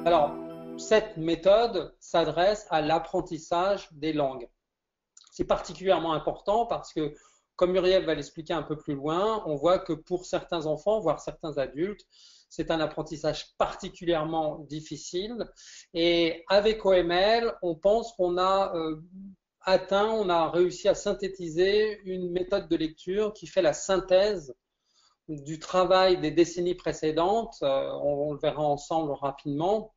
Alors, cette méthode s'adresse à l'apprentissage des langues. C'est particulièrement important parce que, comme Muriel va l'expliquer un peu plus loin, on voit que pour certains enfants, voire certains adultes, c'est un apprentissage particulièrement difficile. Et avec OML, on pense qu'on a on a réussi à synthétiser une méthode de lecture qui fait la synthèse du travail des décennies précédentes. On le verra ensemble rapidement.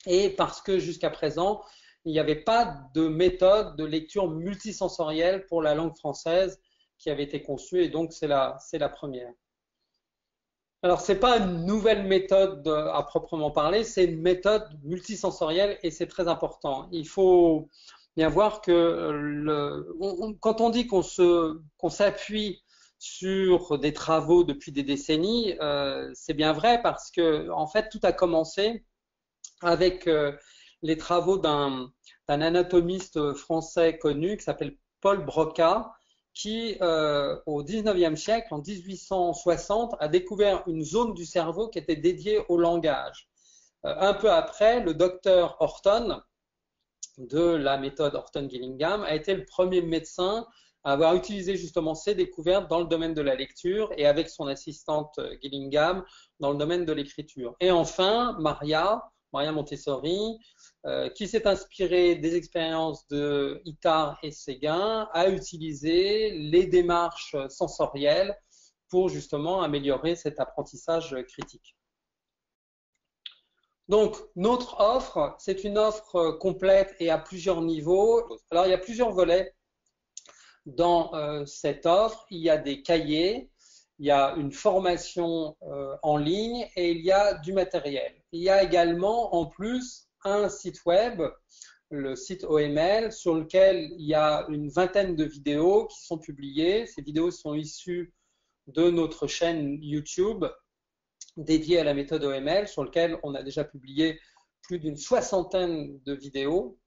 Et parce que jusqu'à présent, il n'y avait pas de méthode de lecture multisensorielle pour la langue française qui avait été conçue, et donc c'est la première. Alors, ce n'est pas une nouvelle méthode à proprement parler, c'est une méthode multisensorielle et c'est très important. Il faut bien voir que quand on dit qu'on s'appuie sur des travaux depuis des décennies, c'est bien vrai parce que en fait, tout a commencé avec les travaux d'un anatomiste français connu qui s'appelle Paul Broca, qui au 19e siècle, en 1860, a découvert une zone du cerveau qui était dédiée au langage. Un peu après, le docteur Horton, de la méthode Horton-Gillingham, a été le premier médecin à avoir utilisé justement ces découvertes dans le domaine de la lecture et avec son assistante Gillingham dans le domaine de l'écriture. Et enfin, Maria Montessori, qui s'est inspirée des expériences de Itard et Séguin, a utilisé les démarches sensorielles pour justement améliorer cet apprentissage critique. Donc, notre offre, c'est une offre complète et à plusieurs niveaux. Alors, il y a plusieurs volets dans cette offre. Il y a des cahiers, il y a une formation en ligne et il y a du matériel. Il y a également, en plus, un site web, le site OML, sur lequel il y a une vingtaine de vidéos qui sont publiées. Ces vidéos sont issues de notre chaîne YouTube dédiée à la méthode OML, sur lequel on a déjà publié plus d'une soixantaine de vidéos.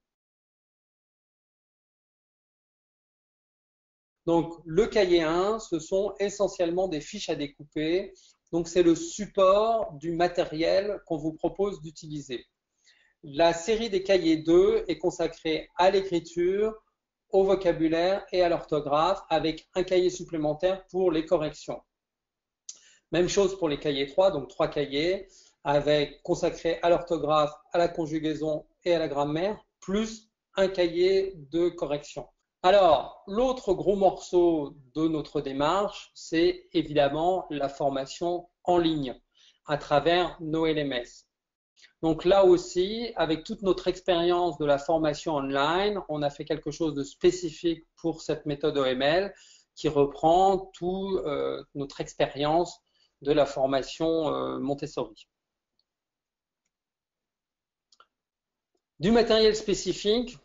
Donc, le cahier 1, ce sont essentiellement des fiches à découper. Donc, c'est le support du matériel qu'on vous propose d'utiliser. La série des cahiers 2 est consacrée à l'écriture, au vocabulaire et à l'orthographe, avec un cahier supplémentaire pour les corrections. Même chose pour les cahiers 3, donc 3 cahiers, consacrés à l'orthographe, à la conjugaison et à la grammaire, plus un cahier de correction. Alors, l'autre gros morceau de notre démarche, c'est évidemment la formation en ligne à travers nos LMS. Donc là aussi, avec toute notre expérience de la formation online, on a fait quelque chose de spécifique pour cette méthode OML qui reprend toute notre expérience de la formation Montessori. Du matériel spécifique,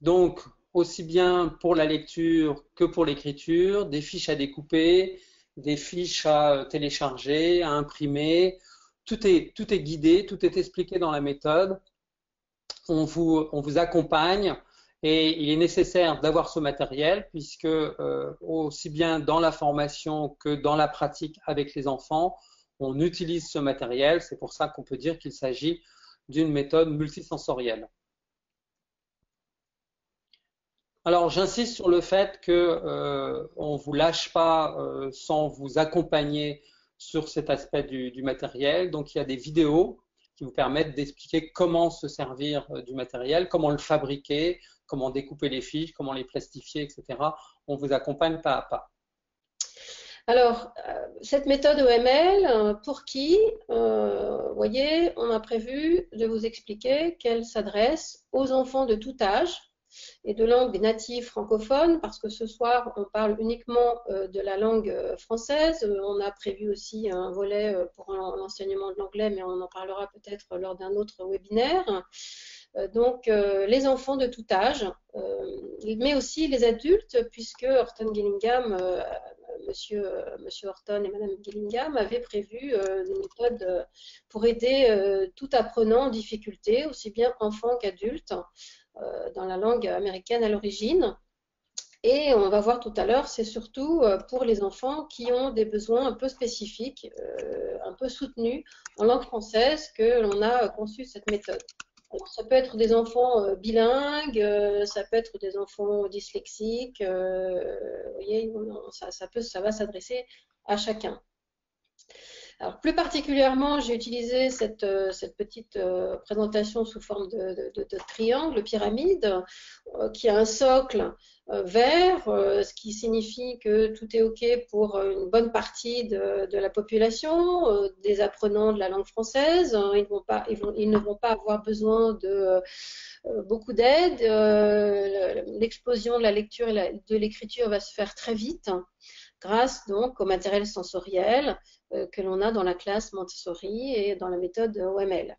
donc aussi bien pour la lecture que pour l'écriture, des fiches à découper, des fiches à télécharger, à imprimer. Tout est guidé, tout est expliqué dans la méthode. On vous accompagne et il est nécessaire d'avoir ce matériel puisque aussi bien dans la formation que dans la pratique avec les enfants, on utilise ce matériel. C'est pour ça qu'on peut dire qu'il s'agit d'une méthode multisensorielle. Alors, j'insiste sur le fait qu'on ne vous lâche pas sans vous accompagner sur cet aspect du matériel. Donc, il y a des vidéos qui vous permettent d'expliquer comment se servir du matériel, comment le fabriquer, comment découper les fiches, comment les plastifier, etc. On vous accompagne pas à pas. Alors, cette méthode OML, pour qui, vous voyez, on a prévu de vous expliquer qu'elle s'adresse aux enfants de tout âge et de langue native francophone, parce que ce soir, on parle uniquement de la langue française. On a prévu aussi un volet pour l'enseignement de l'anglais, mais on en parlera peut-être lors d'un autre webinaire. Donc, les enfants de tout âge, mais aussi les adultes, puisque Horton Gillingham, monsieur Horton et Madame Gillingham avaient prévu des méthodes pour aider tout apprenant en difficulté, aussi bien enfant qu'adulte, dans la langue américaine à l'origine. Et on va voir tout à l'heure, c'est surtout pour les enfants qui ont des besoins un peu spécifiques, un peu soutenus en langue française que l'on a conçu cette méthode. Alors, ça peut être des enfants bilingues, ça peut être des enfants dyslexiques, vous voyez, ça va s'adresser à chacun. Alors, plus particulièrement, j'ai utilisé cette petite présentation sous forme de triangle, pyramide, qui a un socle vert, ce qui signifie que tout est OK pour une bonne partie de la population, des apprenants de la langue française. Ils ne vont pas avoir besoin de beaucoup d'aide. L'explosion de la lecture et de l'écriture va se faire très vite, grâce donc au matériel sensoriel que l'on a dans la classe Montessori et dans la méthode OML.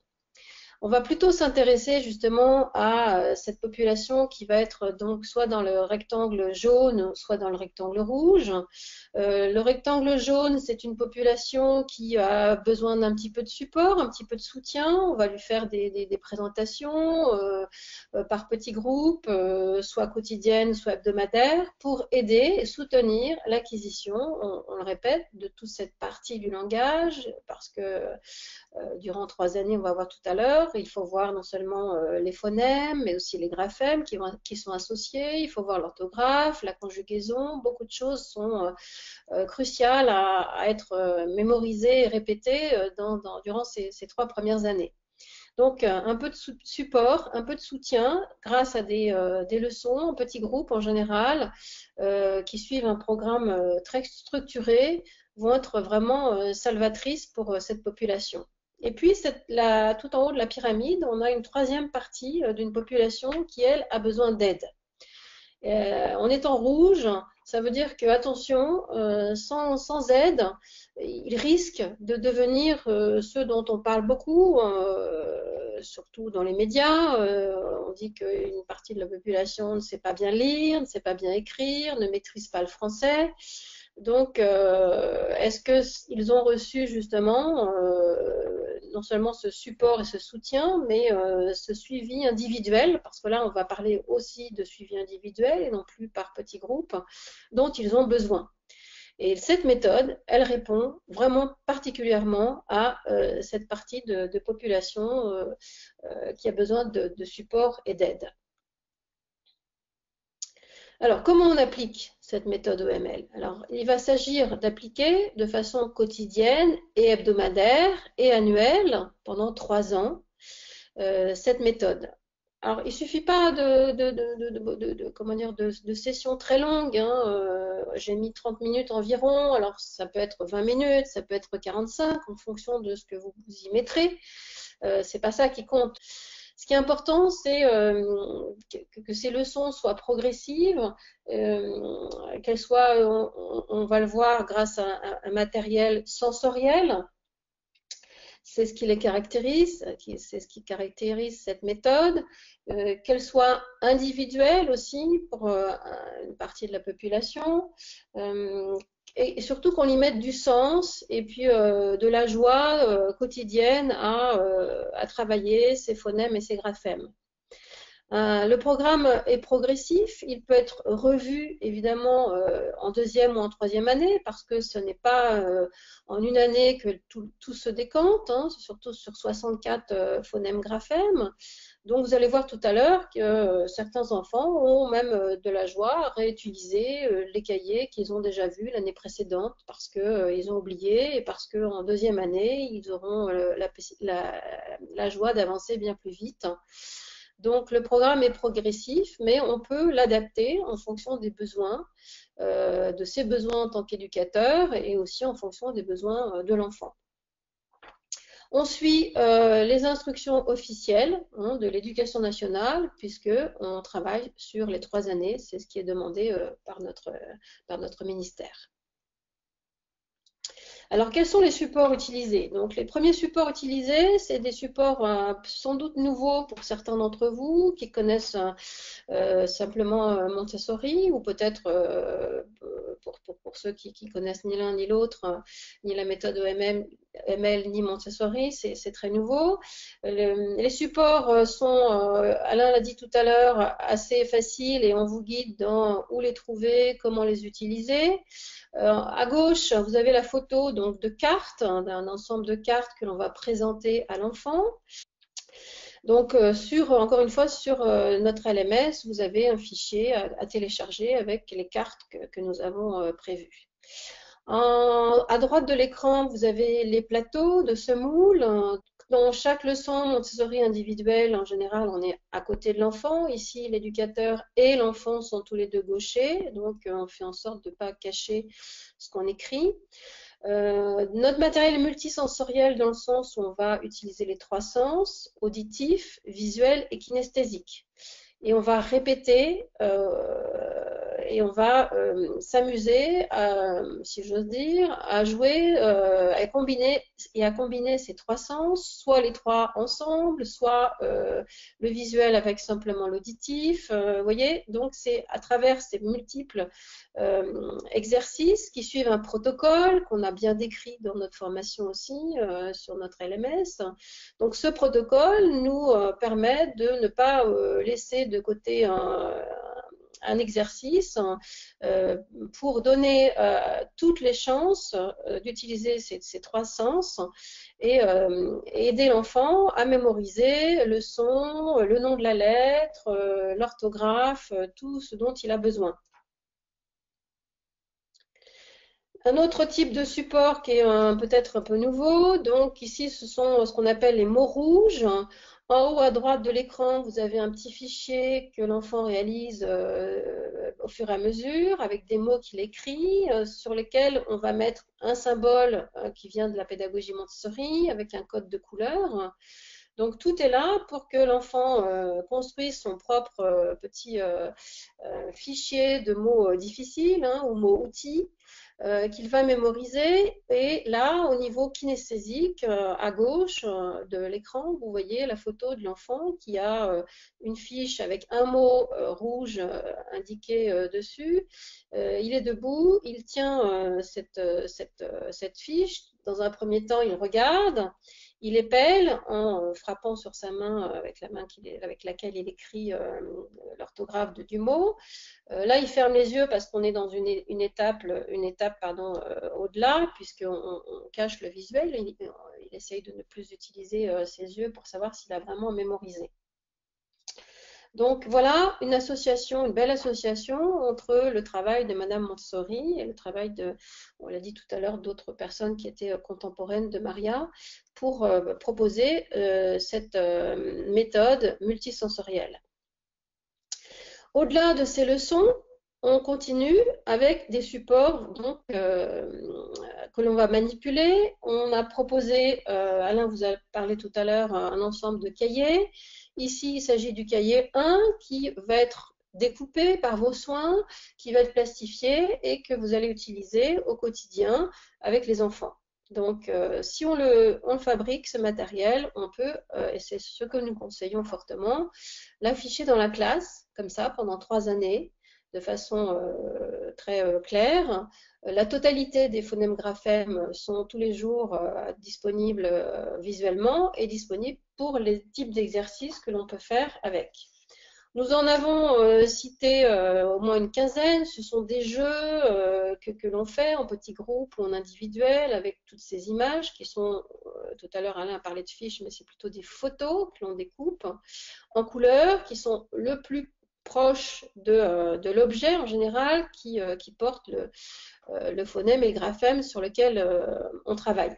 On va plutôt s'intéresser justement à cette population qui va être donc soit dans le rectangle jaune, soit dans le rectangle rouge. Le rectangle jaune, c'est une population qui a besoin d'un petit peu de support, un petit peu de soutien. On va lui faire des présentations par petits groupes, soit quotidiennes, soit hebdomadaires, pour aider et soutenir l'acquisition, on le répète, de toute cette partie du langage, parce que durant 3 années, on va voir tout à l'heure, il faut voir non seulement les phonèmes, mais aussi les graphèmes qui sont associés, il faut voir l'orthographe, la conjugaison, beaucoup de choses sont cruciales à être mémorisées et répétées durant ces 3 premières années. Donc, un peu de support, un peu de soutien grâce à des leçons en petits groupes en général qui suivent un programme très structuré vont être vraiment salvatrices pour cette population. Et puis, tout en haut de la pyramide, on a une troisième partie d'une population qui, elle, a besoin d'aide. On est en rouge, ça veut dire que, attention, sans aide, ils risquent de devenir ceux dont on parle beaucoup, surtout dans les médias. On dit qu'une partie de la population ne sait pas bien lire, ne sait pas bien écrire, ne maîtrise pas le français. Donc, est-ce qu'ils ont reçu justement non seulement ce support et ce soutien, mais ce suivi individuel, parce que là, on va parler aussi de suivi individuel et non plus par petits groupes, dont ils ont besoin. Et cette méthode, elle répond vraiment particulièrement à cette partie de population qui a besoin de support et d'aide. Alors, comment on applique cette méthode OML? Alors, il va s'agir d'appliquer de façon quotidienne et hebdomadaire et annuelle pendant 3 ans cette méthode. Alors, il ne suffit pas de sessions très longues. Hein. J'ai mis 30 minutes environ. Alors, ça peut être 20 minutes, ça peut être 45 en fonction de ce que vous y mettrez. C'est pas ça qui compte. Ce qui est important, c'est que ces leçons soient progressives, qu'elles soient, on va le voir, grâce à un matériel sensoriel. C'est ce qui les caractérise, c'est ce qui caractérise cette méthode, qu'elle soit individuelle aussi pour une partie de la population, et surtout qu'on y mette du sens et puis de la joie quotidienne à travailler ces phonèmes et ces graphèmes. Le programme est progressif, il peut être revu évidemment en deuxième ou en troisième année parce que ce n'est pas en une année que tout se décante, hein, surtout sur 64 phonèmes graphèmes. Donc vous allez voir tout à l'heure que certains enfants ont même de la joie à réutiliser les cahiers qu'ils ont déjà vus l'année précédente parce qu'ils ont oublié et parce qu'en deuxième année, ils auront la joie d'avancer bien plus vite. Donc le programme est progressif, mais on peut l'adapter en fonction des besoins, de ses besoins en tant qu'éducateur et aussi en fonction des besoins de l'enfant. On suit les instructions officielles hein, de l'éducation nationale puisqu'on travaille sur les 3 années, c'est ce qui est demandé par notre ministère. Alors, quels sont les supports utilisés? Donc, les premiers supports utilisés, c'est des supports sans doute nouveaux pour certains d'entre vous qui connaissent simplement Montessori ou peut-être pour ceux qui connaissent ni l'un ni l'autre, ni la méthode OML ni Montessori, c'est très nouveau. Les supports sont, Alain l'a dit tout à l'heure, assez faciles et on vous guide dans où les trouver, comment les utiliser. À gauche, vous avez la photo donc, de cartes, hein, d'un ensemble de cartes que l'on va présenter à l'enfant. Donc, encore une fois, sur notre LMS, vous avez un fichier à télécharger avec les cartes que nous avons prévues. À droite de l'écran, vous avez les plateaux de semoule. Dans chaque leçon Montessori individuelle, en général, on est à côté de l'enfant. Ici, l'éducateur et l'enfant sont tous les deux gauchers. Donc, on fait en sorte de ne pas cacher ce qu'on écrit. Notre matériel est multisensoriel dans le sens où on va utiliser les 3 sens, auditif, visuel et kinesthésique. Et on va répéter et on va s'amuser, si j'ose dire, à jouer, à combiner ces 3 sens, soit les 3 ensemble, soit le visuel avec simplement l'auditif. Vous voyez, donc c'est à travers ces multiples exercices qui suivent un protocole qu'on a bien décrit dans notre formation aussi sur notre LMS. Donc ce protocole nous permet de ne pas laisser de côté un exercice pour donner toutes les chances d'utiliser ces 3 sens et aider l'enfant à mémoriser le son, le nom de la lettre, l'orthographe, tout ce dont il a besoin. Un autre type de support qui est peut-être un peu nouveau, donc ici ce sont ce qu'on appelle les mots rouges. En haut à droite de l'écran, vous avez un petit fichier que l'enfant réalise au fur et à mesure avec des mots qu'il écrit, sur lesquels on va mettre un symbole qui vient de la pédagogie Montessori avec un code de couleur. Donc tout est là pour que l'enfant construise son propre petit fichier de mots difficiles hein, ou mots outils qu'il va mémoriser. Et là, au niveau kinesthésique, à gauche de l'écran, vous voyez la photo de l'enfant qui a une fiche avec un mot rouge indiqué dessus. Il est debout, il tient cette fiche. Dans un premier temps, il regarde. Il épelle en frappant sur sa main avec la main avec laquelle il écrit l'orthographe du mot. Là, il ferme les yeux parce qu'on est dans une étape au-delà, puisqu'on cache le visuel. Il essaye de ne plus utiliser ses yeux pour savoir s'il a vraiment mémorisé. Donc voilà une belle association entre le travail de Madame Montessori et le travail on l'a dit tout à l'heure, d'autres personnes qui étaient contemporaines de Maria pour proposer cette méthode multisensorielle. Au-delà de ces leçons, on continue avec des supports donc, que l'on va manipuler. On a proposé, Alain vous a parlé tout à l'heure, un ensemble de cahiers. Ici, il s'agit du cahier 1 qui va être découpé par vos soins, qui va être plastifié et que vous allez utiliser au quotidien avec les enfants. Donc, si on le fabrique, ce matériel, on peut, et c'est ce que nous conseillons fortement, l'afficher dans la classe, comme ça, pendant 3 années, de façon très claire. La totalité des phonèmes graphèmes sont tous les jours disponibles visuellement et disponibles pour les types d'exercices que l'on peut faire avec. Nous en avons cité au moins une quinzaine. Ce sont des jeux que l'on fait en petits groupes ou en individuel avec toutes ces images qui sont, tout à l'heure Alain a parlé de fiches, mais c'est plutôt des photos que l'on découpe en couleurs qui sont le plus proches de l'objet en général qui porte le phonème et le graphème sur lequel on travaille.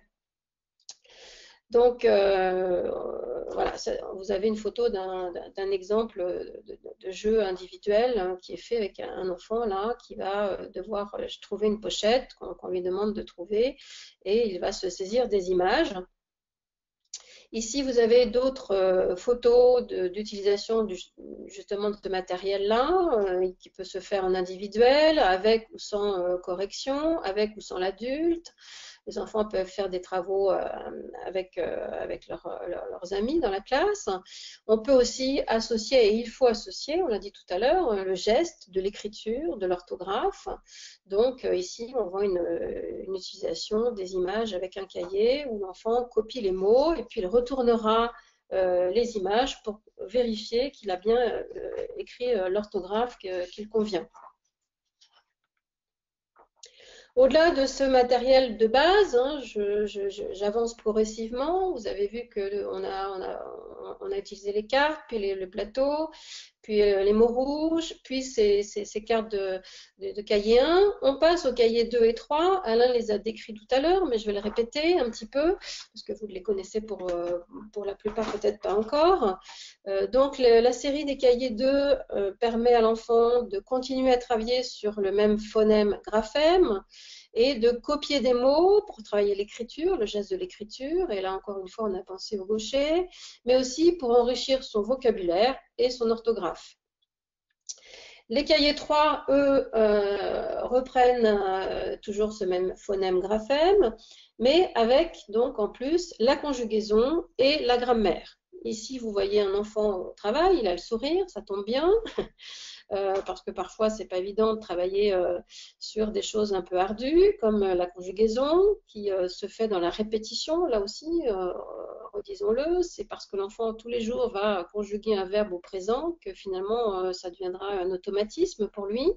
Donc, voilà, vous avez une photo d'un exemple de jeu individuel hein, qui est fait avec un enfant là qui va devoir trouver une pochette qu'on lui demande de trouver et il va se saisir des images. Ici, vous avez d'autres photos d'utilisation justement de ce matériel-là qui peut se faire en individuel, avec ou sans correction, avec ou sans l'adulte. Les enfants peuvent faire des travaux avec leurs amis dans la classe. On peut aussi associer, et il faut associer, on l'a dit tout à l'heure, le geste de l'écriture, de l'orthographe. Donc ici, on voit une utilisation des images avec un cahier où l'enfant copie les mots et puis il retournera les images pour vérifier qu'il a bien écrit l'orthographe qu'il convient. Au-delà de ce matériel de base, hein, j'avance progressivement. Vous avez vu qu'on a utilisé les cartes, puis le plateau, puis les mots rouges, puis ces cartes de cahier 1. On passe au cahier 2 et 3. Alain les a décrits tout à l'heure, mais je vais les répéter un petit peu, parce que vous les connaissez pour la plupart peut-être pas encore. Donc la série des cahiers 2 permet à l'enfant de continuer à travailler sur le même phonème graphème et de copier des mots pour travailler l'écriture, le geste de l'écriture, et là encore une fois on a pensé au gaucher, mais aussi pour enrichir son vocabulaire et son orthographe. Les cahiers 3, eux, reprennent toujours ce même phonème graphème, mais avec donc en plus la conjugaison et la grammaire. Ici, vous voyez un enfant au travail, il a le sourire, ça tombe bien, parce que parfois, c'est pas évident de travailler sur des choses un peu ardues, comme la conjugaison, qui se fait dans la répétition, là aussi, redisons-le, c'est parce que l'enfant, tous les jours, va conjuguer un verbe au présent que finalement, ça deviendra un automatisme pour lui.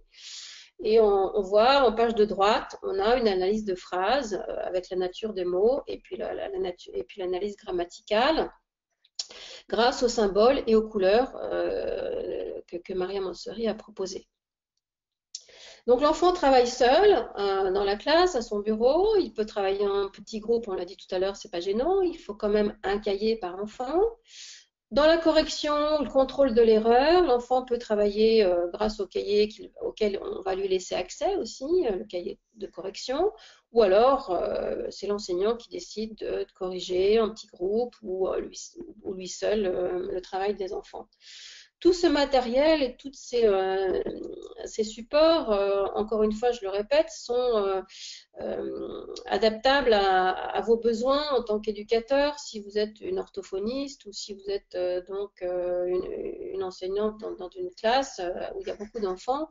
Et on voit en page de droite, on a une analyse de phrases avec la nature des mots et puis l'analyse grammaticale grâce aux symboles et aux couleurs que Maria Montessori a proposées. Donc l'enfant travaille seul dans la classe, à son bureau, il peut travailler en petit groupe, on l'a dit tout à l'heure, c'est pas gênant, il faut quand même un cahier par enfant. Dans la correction, le contrôle de l'erreur, l'enfant peut travailler grâce au cahier auquel on va lui laisser accès aussi, le cahier de correction, ou alors c'est l'enseignant qui décide de corriger en petit groupe ou lui seul le travail des enfants. Tout ce matériel et tous ces supports, encore une fois, je le répète, sont adaptables à vos besoins en tant qu'éducateur, si vous êtes une orthophoniste ou si vous êtes une enseignante dans une classe où il y a beaucoup d'enfants,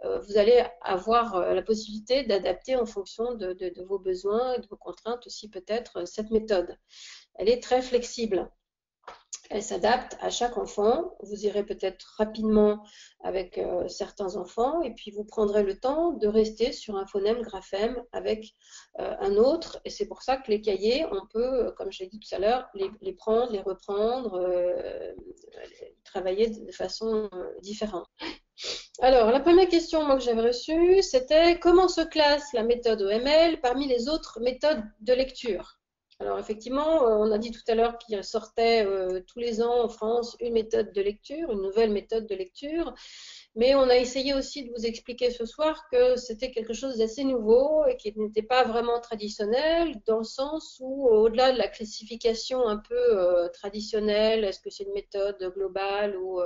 vous allez avoir la possibilité d'adapter en fonction de vos besoins et de vos contraintes aussi peut-être cette méthode. Elle est très flexible. Elle s'adapte à chaque enfant. Vous irez peut-être rapidement avec certains enfants et puis vous prendrez le temps de rester sur un phonème graphème avec un autre. Et c'est pour ça que les cahiers, on peut, comme je l'ai dit tout à l'heure, les prendre, les reprendre, travailler de façon différente. Alors, la première question moi, que j'avais reçue, c'était comment se classe la méthode OML parmi les autres méthodes de lecture? Alors effectivement, on a dit tout à l'heure qu'il sortait tous les ans en France une méthode de lecture, une nouvelle méthode de lecture, mais on a essayé aussi de vous expliquer ce soir que c'était quelque chose d'assez nouveau et qui n'était pas vraiment traditionnel, dans le sens où au-delà de la classification un peu traditionnelle, est-ce que c'est une méthode globale ou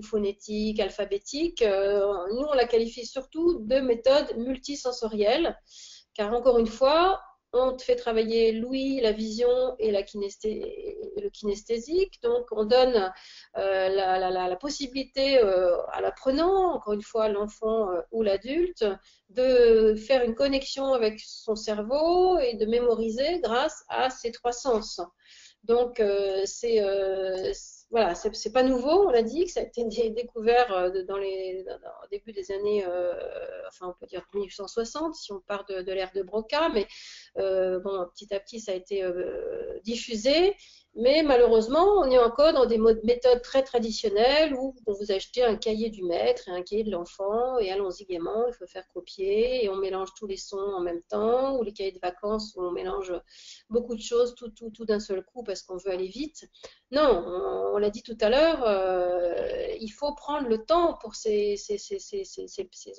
phonétique, alphabétique, nous on la qualifie surtout de méthode multisensorielle, car encore une fois, on fait travailler l'ouïe, la vision et le kinesthésique. Donc, on donne la possibilité à l'apprenant, encore une fois l'enfant ou l'adulte, de faire une connexion avec son cerveau et de mémoriser grâce à ces trois sens. Donc, c'est voilà, c'est pas nouveau, on l'a dit, que ça a été découvert au début des années, enfin on peut dire 1860, si on part de l'ère de Broca, mais bon, petit à petit ça a été diffusé. Mais malheureusement, on est encore dans des méthodes très traditionnelles où on vous achetez un cahier du maître et un cahier de l'enfant et allons-y gaiement, il faut faire copier et on mélange tous les sons en même temps, ou les cahiers de vacances où on mélange beaucoup de choses tout d'un seul coup parce qu'on veut aller vite. Non, on l'a dit tout à l'heure, il faut prendre le temps pour ces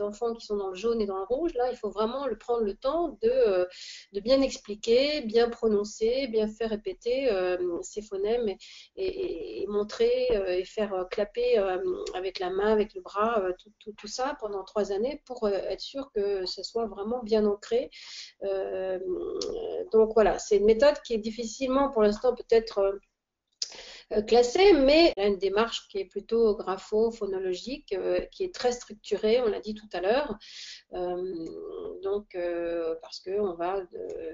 enfants qui sont dans le jaune et dans le rouge. Là, il faut vraiment prendre le temps de bien expliquer, bien prononcer, bien faire répéter ces phonèmes et montrer et faire clapper avec la main, avec le bras, tout ça pendant 3 années pour être sûr que ce soit vraiment bien ancré. Donc voilà, c'est une méthode qui est difficilement pour l'instant peut-être classée, mais elle a une démarche qui est plutôt grapho-phonologique, qui est très structurée, on l'a dit tout à l'heure. Donc, parce qu'on va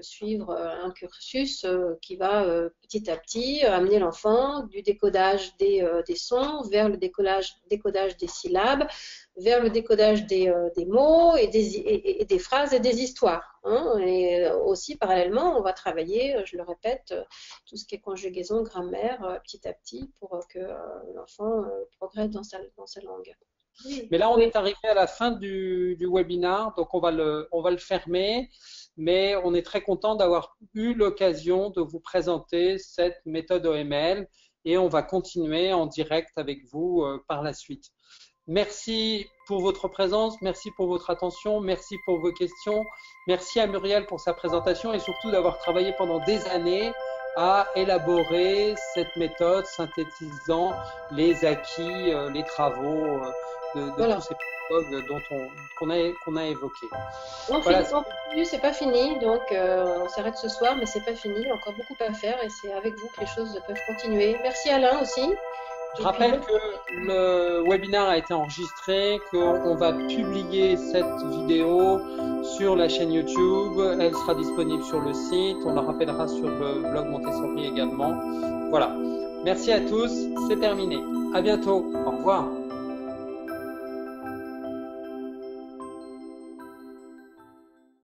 suivre un cursus qui va petit à petit amener l'enfant du décodage des sons vers le décodage des syllabes, vers le décodage des mots et des phrases et des histoires. Hein. Et aussi, parallèlement, on va travailler, je le répète, tout ce qui est conjugaison, grammaire, petit à petit, pour que l'enfant progresse dans sa langue. Mais là, on est arrivé à la fin du webinaire, donc on va le fermer. Mais on est très content d'avoir eu l'occasion de vous présenter cette méthode OML et on va continuer en direct avec vous par la suite. Merci pour votre présence, merci pour votre attention, merci pour vos questions. Merci à Muriel pour sa présentation et surtout d'avoir travaillé pendant des années à élaborer cette méthode synthétisant les acquis, les travaux de Voilà. tous ces pédagogues qu'on a évoqués. Voilà. C'est pas fini, donc on s'arrête ce soir, mais c'est pas fini, il y a encore beaucoup à faire et c'est avec vous que les choses peuvent continuer. Merci Alain aussi. Je rappelle que le webinaire a été enregistré, qu'on va publier cette vidéo sur la chaîne YouTube, elle sera disponible sur le site, on la rappellera sur le blog Montessori également. Voilà. Merci à tous, c'est terminé. À bientôt. Au revoir.